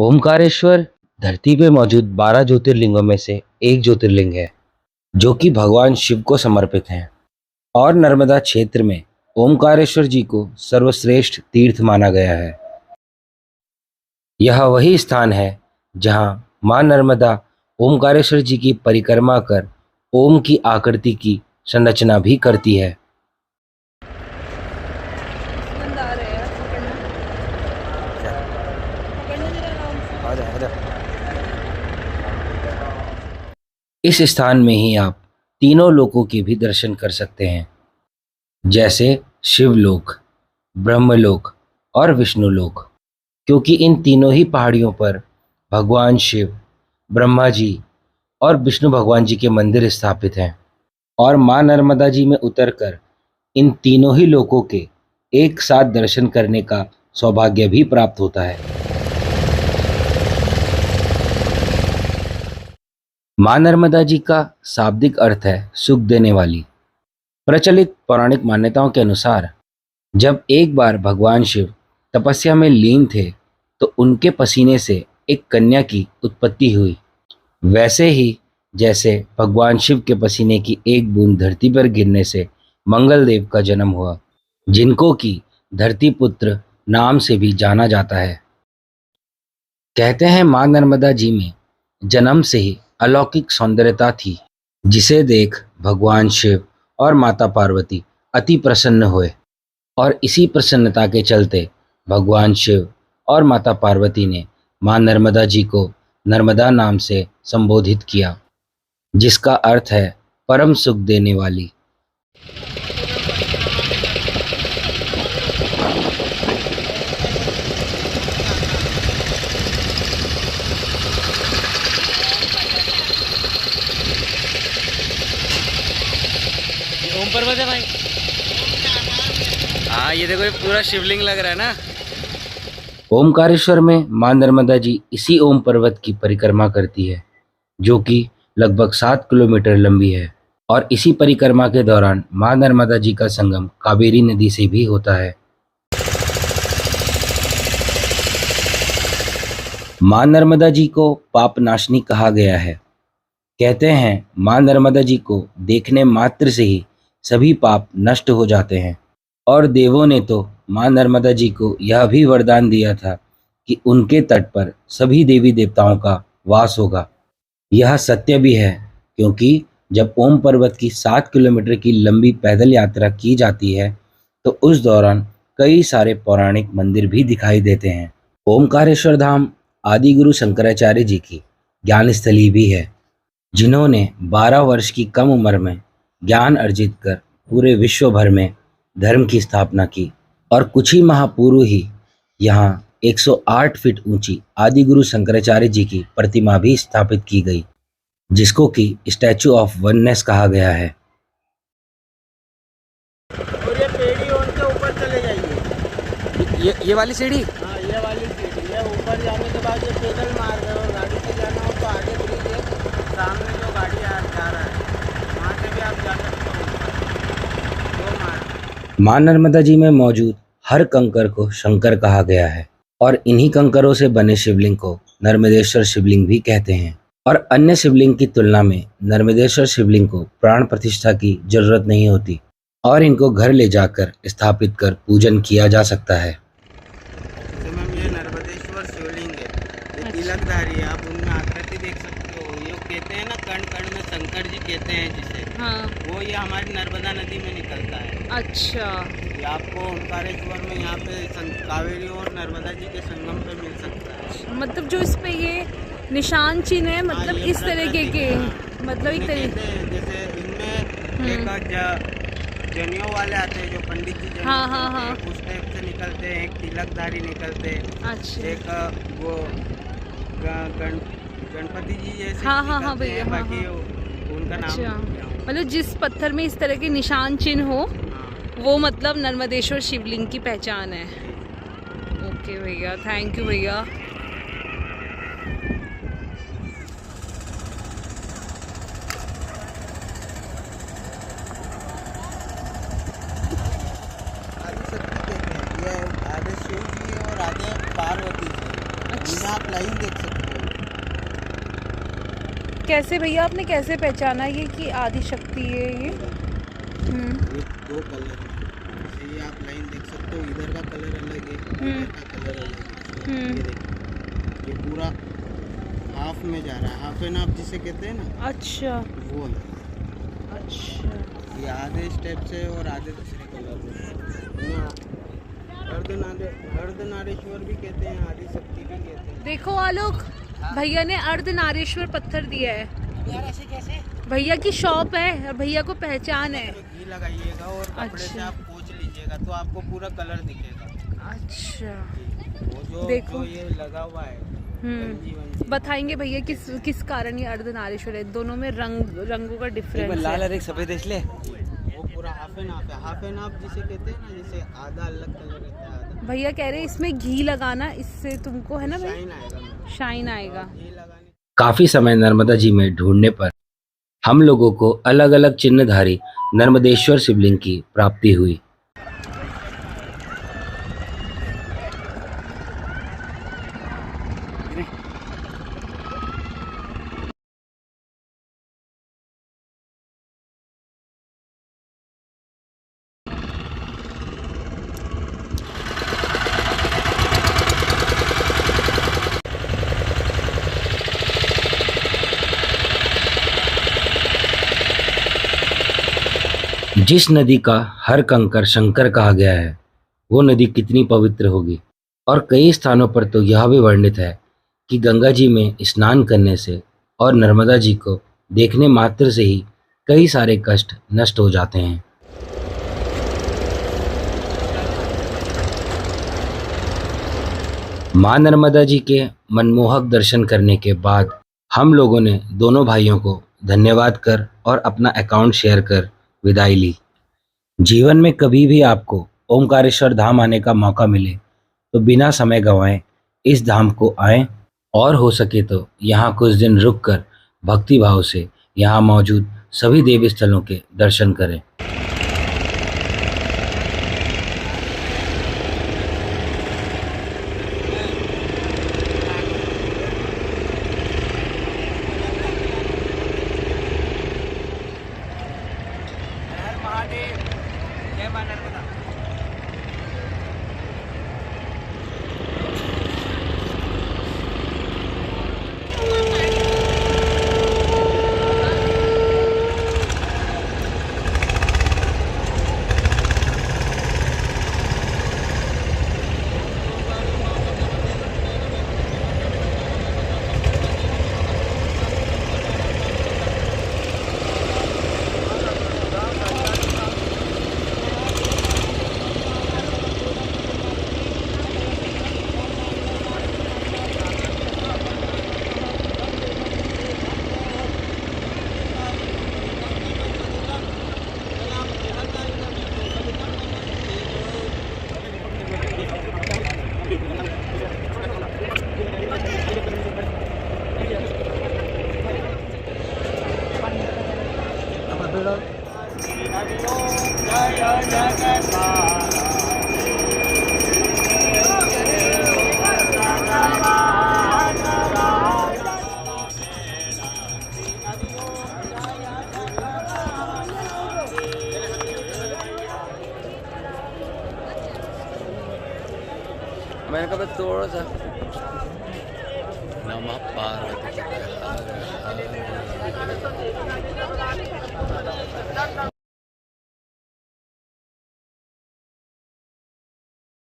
ओमकारेश्वर धरती पे मौजूद 12 ज्योतिर्लिंगों में से एक ज्योतिर्लिंग है जो कि भगवान शिव को समर्पित है और नर्मदा क्षेत्र में ओमकारेश्वर जी को सर्वश्रेष्ठ तीर्थ माना गया है। यह वही स्थान है जहां मां नर्मदा ओमकारेश्वर जी की परिक्रमा कर ओम की आकृति की संरचना भी करती है। इस स्थान में ही आप तीनों लोकों के भी दर्शन कर सकते हैं, जैसे शिवलोक, ब्रह्मलोक और विष्णुलोक, क्योंकि इन तीनों ही पहाड़ियों पर भगवान शिव, ब्रह्मा जी और विष्णु भगवान जी के मंदिर स्थापित हैं और मां नर्मदा जी में उतरकर इन तीनों ही लोकों के एक साथ दर्शन करने का सौभाग्य भी प्राप्त होता है। मां नर्मदा जी का शाब्दिक अर्थ है सुख देने वाली। प्रचलित पौराणिक मान्यताओं के अनुसार जब एक बार भगवान शिव तपस्या में लीन थे तो उनके पसीने से एक कन्या की उत्पत्ति हुई। वैसे ही जैसे भगवान शिव के पसीने की एक बूंद धरती पर गिरने से मंगल देव का जन्म हुआ, जिनको कि धरती पुत्र नाम से भी जाना जाता है। कहते हैं मां नर्मदा जी में जन्म से ही अलौकिक सौंदर्यता थी, जिसे देख भगवान शिव और माता पार्वती अति प्रसन्न हुए और इसी प्रसन्नता के चलते भगवान शिव और माता पार्वती ने मां नर्मदा जी को नर्मदा नाम से संबोधित किया, जिसका अर्थ है परम सुख देने वाली। ओम पर्वत है भाई। हाँ ये देखो, ये पूरा शिवलिंग लग रहा है ना। ओमकारेश्वर में मां नर्मदा जी इसी ओम पर्वत की परिक्रमा करती है, जो कि लगभग 7 किलोमीटर लंबी है और इसी परिक्रमा के दौरान मां नर्मदा जी का संगम कावेरी नदी से भी होता है। मां नर्मदा जी को पाप नाशनी कहा गया है। कहते हैं मां नर्मदा जी को देखने मात्र से ही सभी पाप नष्ट हो जाते हैं और देवों ने तो मां नर्मदा जी को यह भी वरदान दिया था कि उनके तट पर सभी देवी देवताओं का वास होगा। यह सत्य भी है, क्योंकि जब ओम पर्वत की 7 किलोमीटर की लंबी पैदल यात्रा की जाती है तो उस दौरान कई सारे पौराणिक मंदिर भी दिखाई देते हैं। ओमकारेश्वर धाम आदि गुरु शंकराचार्य जी की ज्ञान स्थली भी है, जिन्होंने 12 वर्ष की कम उम्र में ज्ञान अर्जित कर पूरे विश्व भर में धर्म की स्थापना की और कुछ ही माह पूर्व ही यहाँ 108 फीट ऊंची आदि गुरु शंकराचार्य जी की प्रतिमा भी स्थापित की गई, जिसको कि स्टैचू ऑफ वननेस कहा गया है। और ये पेड़ी और के ऊपर चले जाइए। ये वाली सीढ़ी। हाँ ये वाली सीढ़ी है। ऊपर जाने के बाद ये पैदल मार्ग है और गाड़ी से जाना हो तो आगे ब्रिज है, सामने जो गाड़ी जा रहा है वहाँ से भी आप जा सकते हो। दो मार्ग। मां नर्मदा जी में मौजूद हर कंकर को शंकर कहा गया है और इन्हीं कंकरों से बने शिवलिंग को नर्मदेश्वर शिवलिंग भी कहते हैं। और अन्य शिवलिंग की तुलना में नर्मदेश्वर शिवलिंग को प्राण प्रतिष्ठा की जरूरत नहीं होती और इनको घर ले जाकर स्थापित कर पूजन किया जा सकता है। जैसे मैम ये नर्मदेश्वर शिवलिंग है, ये तिलकधारी है, आप उनमें आकृति देख सकते हो। ये कहते हैं ना कण कण में शंकर जी कहते हैं जिसे, हाँ। वो ये हमारी नर्मदा नदी में निकलता है। अच्छा। ये आपको ओमकारेश्वर में यहाँ पे कावेरी और नर्मदा जी के संगम पे मिल सकता है। मतलब जो इस पे ये निशान चिन्ह है, मतलब हाँ, ये इस तरीके के, हाँ। मतलब एक तरीके। कहते हैं जैसे इनमें एक जनियों वाले आते हैं जो पंडित जी जनेऊ हाँ, हाँ, करते हैं, हाँ। उस टाइप से निकलते हैं। एक तिलकधारी निकलते हैं, अच्छा। एक वो गणपति जी जैसे हाँ, हाँ, हाँ निकलते हैं, भैया, हाँ, बाकी हाँ। उनका अच्छा, नाम भूल गया हूँ। मतलब जिस पत्थर में इस तरह के निशान चिन्ह हो हाँ। वो मतलब नर्मदेश्वर शिवलिंग की पहचान है। ओके भैया, थैंक यू भैया। आदि शक्ति कहते हैं, ये आधे शिव जी और आधे पार्वती जी। ये आप लाइन देख सकते हो। कैसे भैया, आपने कैसे पहचाना ये कि आदि शक्ति है ये? ये दो कलर हैं। ये आप लाइन देख सकते हो, इधर का कलर अलग है, इधर का कलर अलग है। ये देखिए, ये पूरा हाफ में जा रहा है, हाफ एंड हाफ जिसे कहते हैं ना, अच्छा वो है। अच्छा। ये आधे स्टेप से और आधे दूसरे कलर में। अर्धनारेश्वर भी कहते हैं, आदि शक्ति भी कहते हैं। देखो आलोक, भैया ने अर्धनारेश्वर पत्थर दिया है। यार ऐसे कैसे? भैया की शॉप है और भैया को पहचान है। घी लगाइएगा और कपड़े से आप पोंछ लीजिएगा तो आपको पूरा कलर दिखेगा। अच्छा, वो जो देखो। जो ये लगा हुआ है गंजी वंजी, बताएंगे भैया किस किस कारण ये अर्धनारेश्वर है। दोनों में रंगों का डिफरेंस है। लाल और एक सफेद इसलिए वो पूरा हाफ एंड हाफ है। हाफ एंड हाफ जिसे कहते हैं ना, जैसे आधा अलग कलर रहता है, आधा भैया कह रहे हैं इसमें घी लगाना, इससे तुमको है ना भाई शाइन आएगा। शाइन आएगा। घी लगाने काफी समय नर्मदा जी में ढूंढने पर हम लोगों को अलग अलग चिन्हधारी नर्मदेश्वर शिवलिंग की प्राप्ति हुई। जिस नदी का हर कंकर शंकर कहा गया है, वो नदी कितनी पवित्र होगी। और कई स्थानों पर तो यह भी वर्णित है कि गंगा जी में स्नान करने से और नर्मदा जी को देखने मात्र से ही कई सारे कष्ट नष्ट हो जाते हैं। मां नर्मदा जी के मनमोहक दर्शन करने के बाद हम लोगों ने दोनों भाइयों को धन्यवाद कर और अपना अकाउंट शेयर कर विदाई ली। जीवन में कभी भी आपको ओमकारेश्वर धाम आने का मौका मिले तो बिना समय गंवाए इस धाम को आएं और हो सके तो यहाँ कुछ दिन रुककर भक्ति भाव से यहाँ मौजूद सभी देवी स्थलों के दर्शन करें। मैंने कहा बस थोड़ा सा नमः पार्वती